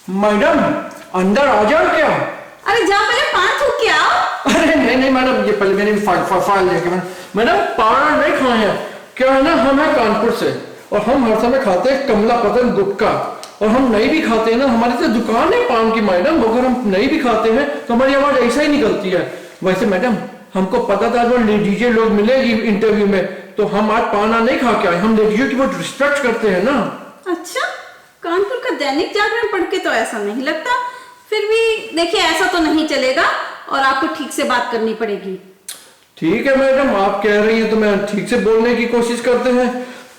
Madam अंदर आ जाओ क्या? अरे जाओ पहले पान थूक के आओ। अरे नहीं नहीं मैडम, ये पहले मैंने फाइल लेके मैडम पान नहीं खाए हैं। क्या है ना, हम है कानपुर से और हम हर समय खाते हैं कमला पतन गुटखा, और हम नहीं भी खाते हैं ना, हमारी तो दुकान है पान की मैडम, अगर हम नहीं भी खाते हैं तो हमारी आवाज ऐसा ही निकलती है। वैसे मैडम हमको पता था जो लेडीजे लोग मिलेगी इंटरव्यू में, तो हम आज पाना नहीं खा के आए। हम लेडीजों की बहुत रिस्पेक्ट करते हैं ना। अच्छा, कानपुर का दैनिक जागरण पढ़ के तो ऐसा नहीं लगता। फिर भी देखिए ऐसा तो नहीं चलेगा और आपको ठीक से बात करनी पड़ेगी। ठीक है मैडम, आप कह रही हैं तो मैं ठीक से बोलने की कोशिश करते हैं।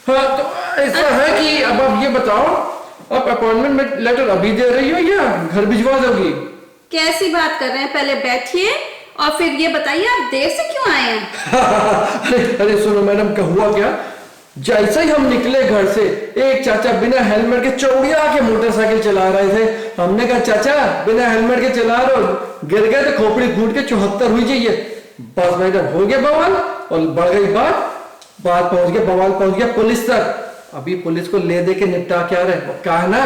हाँ तो ऐसा है कि अब आप ये बताओ, आप अपॉइंटमेंट लेटर अभी दे रही हो या घर भिजवा दोगी? कैसी बात कर रहे हैं, पहले बैठिए और फिर ये बताइए आप देर से क्यों आए हैं? अरे सुनो मैडम, क्या हुआ क्या, जैसे ही हम निकले घर से एक चाचा बिना हेलमेट के चौड़िया के मोटरसाइकिल चला रहे थे। हमने कहा चाचा बिना हेलमेट के चला रहे हो, गिर गए तो खोपड़ी फूट के 74 हुई जाइए। बस मैडम हो गया बवाल और बढ़ गई बात पहुंच गया, बवाल पहुंच गया पुलिस तक। अभी पुलिस को ले दे के निपटा क्या रहे, वो कहा ना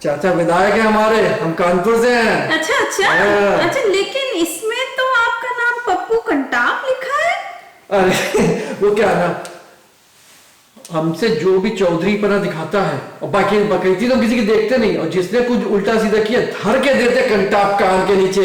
चाचा विधायक है हमारे, हम कानपुर से हैं। अच्छा अच्छा अच्छा, लेकिन इसमें तो आपका नाम पप्पू कंटाप लिखा है। अरे वो क्या ना, हमसे जो भी चौधरी पना दिखाता है और बाकी बकैती तो किसी की देखते नहीं, और जिसने कुछ उल्टा सीधा किया धर के देते कंटाप कान के नीचे।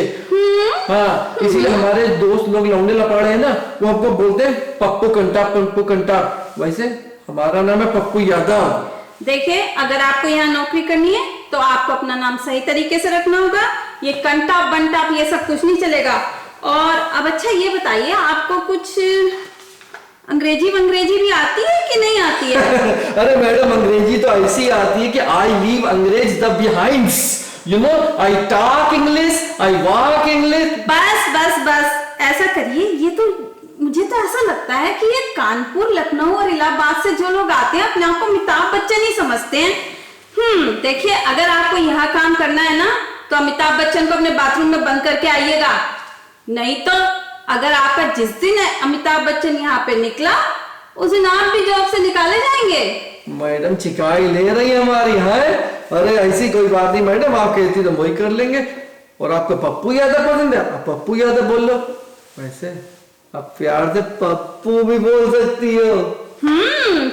हाँ, इसीलिए हमारे दोस्त लोग लौंडे लपाड़े हैं ना, वो हमको बोलते हैं पप्पू कंटाप। वैसे हमारा नाम है पप्पू यादव। देखिए अगर आपको यहाँ नौकरी करनी है तो आपको अपना नाम सही तरीके से रखना होगा। ये कंटाप बंटाप ये सब कुछ नहीं चलेगा। और अब अच्छा ये बताइए, आपको कुछ अंग्रेजी भी आती है कि नहीं आती है? अरे मैडम अंग्रेजी तो ऐसी आती है कि आई लीव अंग्रेज the behinds, you know, I talk English, I walk English. बस ऐसा करिए, ये तो मुझे तो ऐसा लगता है कि ये कानपुर, लखनऊ और इलाहाबाद से जो लोग आते हैं अपने आप को अमिताभ बच्चन ही समझते हैं। देखिए अगर आपको यहाँ काम करना है ना तो अमिताभ बच्चन को अपने बाथरूम में बंद करके आइएगा, नहीं तो अगर आपका जिस दिन अमिताभ बच्चन यहाँ पे निकला उस दिन आप भी जॉब से निकाले जाएंगे। मैडम चिकाई ले रही है हमारी है। अरे ऐसी कोई बात नहीं मैडम, आप कहती तो वही कर लेंगे। और आपको पप्पू यादव पसंद है, आप पप्पू यादव बोल लो। वैसे आप प्यार से पप्पू भी बोल सकती हो।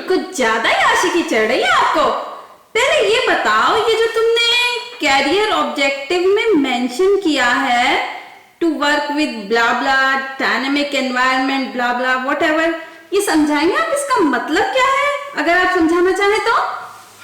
कुछ ज्यादा ही आशिकी चढ़ रही है आपको। पहले ये बताओ, ये जो तुमने कैरियर ऑब्जेक्टिव में मेंशन किया है, to work with blah blah, dynamic environment blah blah whatever, ये समझाएंगे आप इसका मतलब क्या है? अगर आप समझाना चाहें तो।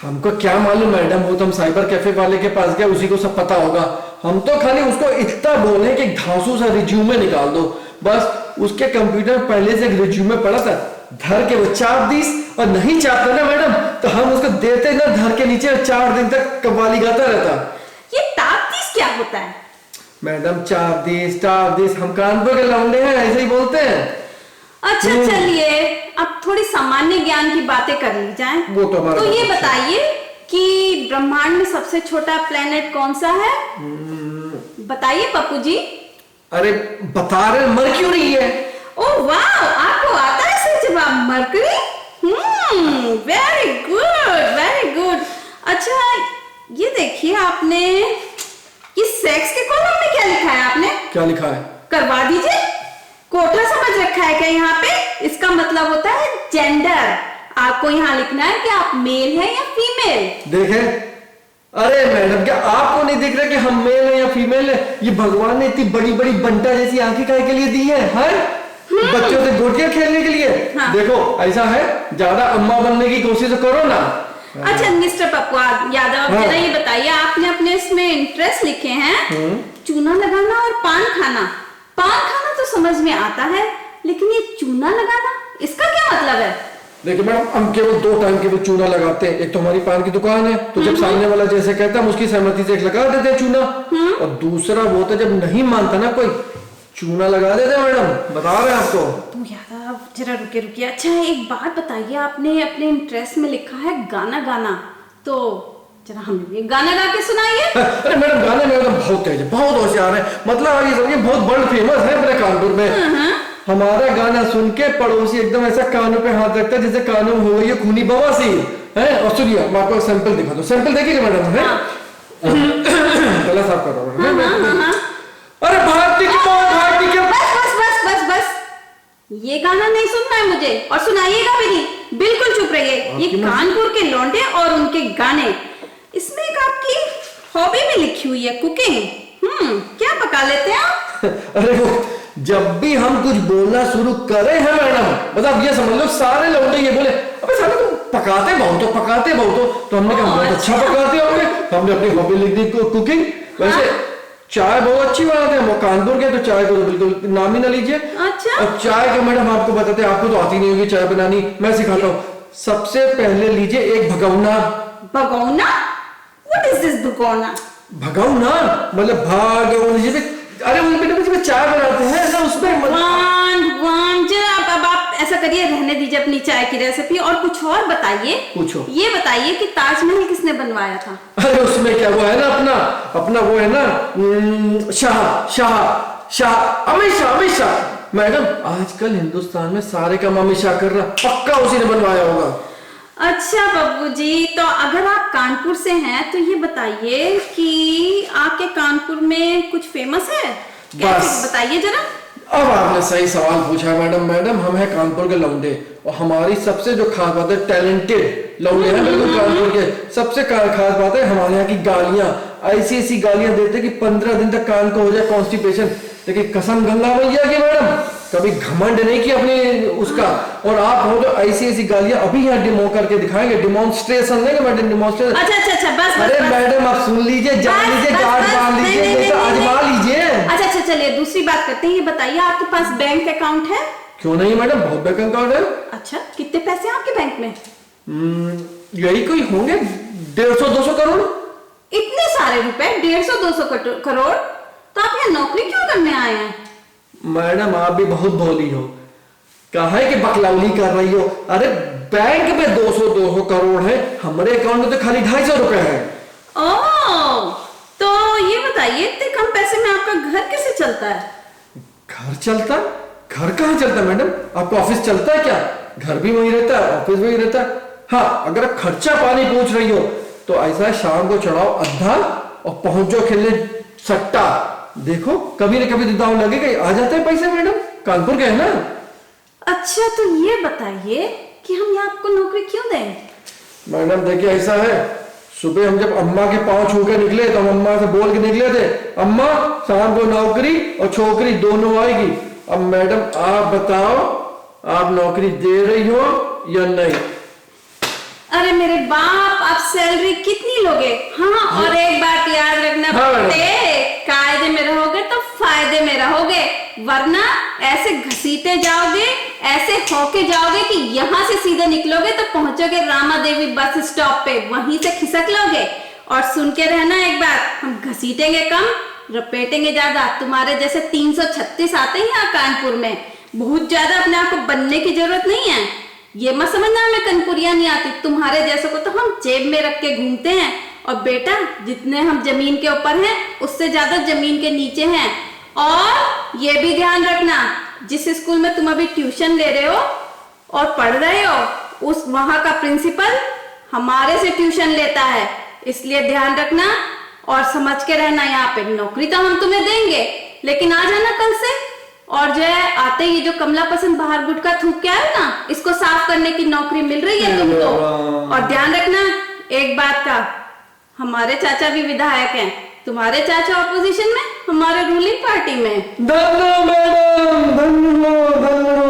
हमको क्या मालूम मैडम, वो तो हम साइबर कैफे वाले के पास गए, उसी को सब पता होगा। हम तो खाली उसको इतना बोले कि धांसू सा रिज्यूमे निकाल दो, बस। उसके कंप्यूटर पहले से एक रिज्यूमे पड़ा था, धर के वो चाप दीस, और नहीं चापता ना मैडम तो हम उसको देते ना धर के नीचे, 4 दिन तक कव्वाली गाता रहता। ये टाप दीस क्या होता है? मैडम चाप दीस हम कानपुर के लौंडे हैं, ऐसे ही बोलते हैं। अच्छा चलिए, अब थोड़ी सामान्य ज्ञान की बातें कर ली जाएं। वो तो ये बताइए कि ब्रह्मांड में सबसे छोटा प्लेनेट कौन सा है? बताइए पप्पू जी। अरे बता रहे, मरक्यूरी है। ओह वाह, आपको आता है सही जवाब, मरकरी। Very good. अच्छा ये देखिए, आपने ये सेक्स के कॉलम में क्या लिखा है? आपने क्या लिखा है? करवा दीजिए। कोठा समझ रखा है क्या यहाँ पे? इसका मतलब होता है जेंडर। आपको यहाँ लिखना है कि आप मेल है या फीमेल। देखे, अरे मैडम क्या आपको नहीं दिख रहा कि हम मेल है या फीमेल है? ये भगवान ने इतनी बड़ी बड़ी बंटा जैसी आंखें काहे के लिए दी है? बच्चों से गोटियां खेलने के लिए। हाँ। देखो ऐसा है, ज्यादा अम्मा बनने की कोशिश करो ना। अच्छा मिस्टर पप्पू यादव, जरा ये बताइए, आपने अपने इसमें इंटरेस्ट लिखे हैं चूना लगाना और पान खाना। पान खाना तो समझ में आता है, लेकिन ये चूना लगाना, इसका क्या मतलब है? देखिए मैडम, हम केवल 2 टाइम केवल चूना लगाते हैं। एक तो हमारी पान की दुकान है, तो जब सामने वाला जैसे कहता है हम उसकी सहमति से एक लगा देते हैं चूना। और दूसरा वो होता है जब नहीं मानता ना कोई, चूना लगा देते हैं मैडम, बता रहे हैं आपको। तुम यादव जरा रुकिए। अच्छा एक बात बताइए, आपने अपने इंटरेस्ट में लिखा है गाना गाना, तो जरा हमें ये गाना गा के सुनाइए। अरे मैडम गाने में एकदम बहुत तेज है, बहुत होशियार है, मतलब आप ये समझिए बहुत वर्ल्ड फेमस है अपने कानपुर में। हमारा गाना सुन के पड़ोसी एकदम ऐसा कानों पे हाथ रखता है जैसे कानों में हो गई है खूनी बवासीर है। और सुनिए मैं आपको सैंपल दिखा दूं, सैंपल देखिए मैडम है। गला साफ कर रहा हूँ हाँ। अरे भारती की माँ, भारती की बस ये गाना नहीं सुनना है मुझे, और सुनाइएगा भी नहीं, बिल्कुल चुप रहिए। ये कानपुर के लौंडे और उनके गाने, इसमें एक आपकी हॉबी भी लिखी हुई है, कुकिंग। क्या पका लेते हैं आप? अरे वो जब भी हम कुछ बोलना शुरू करें हैं मैडम, मतलब ये समझ लो सारे लौंडे ये बोले, अबे साले तुम पकाते बहुत हो, तो हमने कहा बहुत अच्छा पकाते होंगे, तो हमने अपनी हॉबी लिख दी कुकिंग। वैसे चाय बहुत अच्छी बनाते हैं, वो कानपुर के, तो चाय को तो बिल्कुल नाम ही ना लीजिए। अच्छा। और चाय का मैडम आपको बताते हैं, आपको तो आती नहीं होगी चाय बनानी, मैं सिखाता हूँ। सबसे पहले लीजिए एक भगौना। भगौना? व्हाट इज दिस भगौना? भगौना मतलब भागौना, अरे उसमें चाय बनाते हैं ना, उसमें भगवान जी, अब आप ऐसा करिए, रहने दीजिए अपनी चाय की रेसिपी, और कुछ और बताइए। पूछो। ये बताइए कि ताजमहल किसने बनवाया था? अरे उसमें क्या, वो है ना अपना वो है ना शाह अमित शाह। मैडम आजकल हिंदुस्तान में सारे काम अमित शाह कर रहा, पक्का उसी ने बनवाया होगा। अच्छा बब्बू जी, तो अगर आप कानपुर से हैं तो ये बताइए कि आपके कानपुर में कुछ फेमस है? बस बताइए जरा। अब आपने सही सवाल पूछा मैडम हम हैं कानपुर के लौंडे, और हमारी सबसे जो खास बात है, टैलेंटेड लौंडे हैं बिल्कुल कानपुर के। सबसे खास बात है हमारे यहाँ की गालियां, ऐसी गालियां देते कि 15 दिन तक कान को हो जाए कॉन्स्टिपेशन। लेकिन कसम गंगा मैया की मैडम, कभी घमंड नहीं किया अपने उसका। और आप हो जो ऐसी गालियां अभी यहाँ डिमो करके दिखाएंगे, डिमॉन्स्ट्रेशन लेंगे मैडम, डिमॉन्स्ट्रेशन। अच्छा बस। अरे मैडम आप सुन लीजिए, जान लीजिए, गार्ड बांध लीजिए, आजमा लीजिए। अच्छा चलिए दूसरी बात करते हैं। ये बताइए आपके पास बैंक अकाउंट है? क्यों नहीं मैडम, बहुत बैंक अकाउंट है। अच्छा, कितने पैसे हैं आपके बैंक में? यही कोई होंगे 150-200 करोड़। इतने सारे रुपए, 150-200 करोड़? तो आप यहाँ नौकरी क्यों करने आए हैं? मैडम आप भी बहुत भोली हो, कहा है कि बकलौली कर रही हो। अरे बैंक में 200 करोड़ है, हमारे अकाउंट में तो खाली 250 रुपए है। ओह, तो ये बताइए इतने कम पैसे में आपका घर कैसे चलता है? घर चलता? घर कहाँ चलता मैडम, आपका ऑफिस चलता है क्या? घर भी वही रहता है, ऑफिस वही रहता है। हाँ, अगर आप खर्चा पानी पूछ रही हो तो ऐसा है, शाम को चढ़ाओ अद्धा और पहुंचो खेलने सट्टा। देखो कभी न कभी दांव लगेगा, आ जाते हैं पैसे मैडम, कानपुर के है ना। अच्छा तो ये बताइए कि हम यहाँ आपको नौकरी क्यों दें? मैडम देखिए ऐसा है, सुबह हम जब अम्मा के पांव छू के निकले तो हम अम्मा से बोल के निकले थे, अम्मा शाम को नौकरी और छोकरी दोनों आएगी। अब मैडम आप बताओ, आप नौकरी दे रही हो या नहीं? अरे मेरे बाप, आप सैलरी कितनी लोगे? हाँ, और एक बात याद रखना, कायदे में रहोगे तो फायदे में रहोगे, वरना ऐसे घसीटे जाओगे, ऐसे होके जाओगे कि यहाँ से सीधे निकलोगे तो पहुंचोगे रामा देवी बस स्टॉप पे, वहीं से खिसक लोगे। और सुन के रहना एक बात, हम घसीटेंगे कम, रपेटेंगे ज्यादा। तुम्हारे जैसे 336 आते हैं यहाँ कानपुर में, बहुत ज्यादा अपने आप को बनने की जरूरत नहीं है। ये मत समझना हमें कनपुरियां नहीं आती, तुम्हारे जैसे को तो हम जेब में रख के घूमते हैं। और बेटा, जितने हम जमीन के ऊपर हैं उससे ज्यादा जमीन के नीचे हैं। और ये भी ध्यान रखना, जिस स्कूल में तुम अभी ट्यूशन ले रहे हो और पढ़ रहे हो, उस वहां का प्रिंसिपल हमारे से ट्यूशन लेता है, इसलिए ध्यान रखना और समझ के रहना। यहाँ पे नौकरी तो हम तुम्हें देंगे, लेकिन आ जाना कल से। और जो है आते ही जो कमला पसंद बाहर गुटखा थूक के आए ना, इसको साफ करने की नौकरी मिल रही है तुमको। और ध्यान रखना एक बात का, हमारे चाचा भी विधायक हैं, तुम्हारे चाचा ऑपोजिशन में, हमारे रूलिंग पार्टी में। धन्यवाद मैडम, धन्यवाद।